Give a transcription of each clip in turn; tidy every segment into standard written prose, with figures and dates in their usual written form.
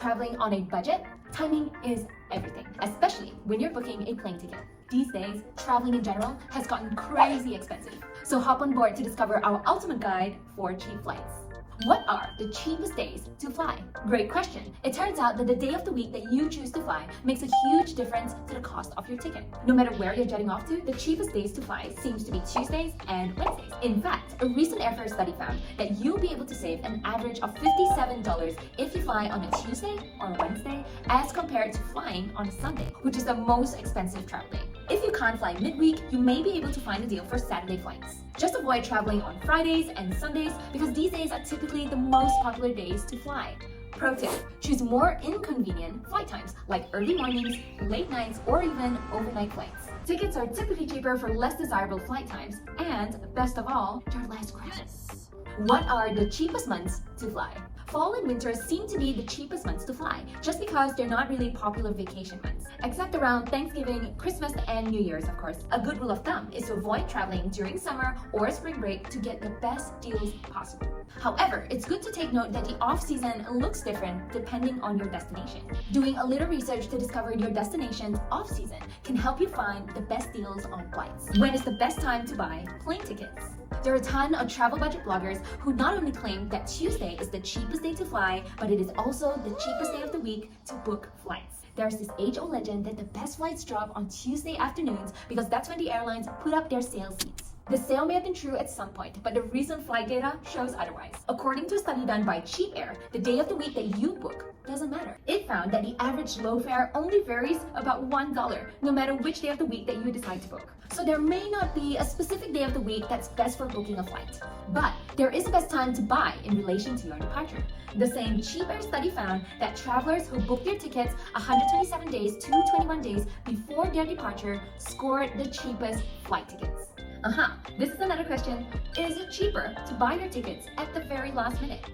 Traveling on a budget, timing is everything, especially when you're booking a plane ticket. These days, traveling in general has gotten crazy expensive. So hop on board to discover our ultimate guide for cheap flights. What are the cheapest days to fly? Great question. It turns out that the day of the week that you choose to fly makes a huge difference to the cost of your ticket. No matter where you're jetting off to, the cheapest days to fly seems to be Tuesdays and Wednesdays. In fact, a recent airfare study found that you'll be able to save an average of $57 if you fly on a Tuesday or a Wednesday as compared to flying on a Sunday, which is the most expensive travel day. If you can't fly midweek, you may be able to find a deal for Saturday flights. Just avoid traveling on Fridays and Sundays because these days are typically the most popular days to fly. Pro tip, choose more inconvenient flight times like early mornings, late nights, or even overnight flights. Tickets are typically cheaper for less desirable flight times, and best of all, they're less crowded. What are the cheapest months to fly? Fall and winter seem to be the cheapest months to fly, just because they're not really popular vacation months, except around Thanksgiving, Christmas, and New Year's, of course. A good rule of thumb is to avoid traveling during summer or spring break to get the best deals possible. However, it's good to take note that the off-season looks different depending on your destination. Doing a little research to discover your destination's off-season can help you find the best deals on flights. When is the best time to buy plane tickets? There are a ton of travel budget bloggers who not only claim that Tuesday is the cheapest day to fly, but it is also the cheapest day of the week to book flights. There's this age-old legend that the best flights drop on Tuesday afternoons because that's when the airlines put up their sale seats. The sale may have been true at some point, but the recent flight data shows otherwise. According to a study done by Cheap Air, the day of the week that you book doesn't matter. It found that the average low fare only varies about $1, no matter which day of the week that you decide to book. So there may not be a specific day of the week that's best for booking a flight, but there is a best time to buy in relation to your departure. The same Cheap Air study found that travelers who booked their tickets 127 days to 21 days before their departure scored the cheapest flight tickets. This is another question. Is it cheaper to buy your tickets at the very last minute?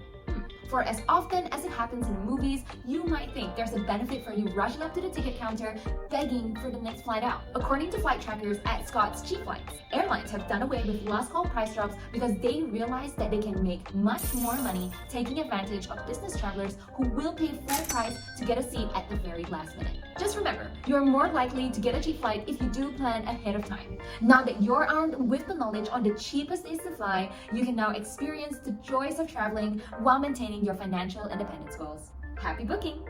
For as often as it happens in the movies, you might think there's a benefit for you rushing up to the ticket counter, begging for the next flight out. According to flight trackers at Scott's Cheap Flights, airlines have done away with last call price drops because they realize that they can make much more money taking advantage of business travelers who will pay full price to get a seat at the very last minute. Just remember, you're more likely to get a cheap flight if you do plan ahead of time. Now that you're armed with the knowledge on the cheapest days to fly, you can now experience the joys of traveling while maintaining your financial independence goals. Happy booking!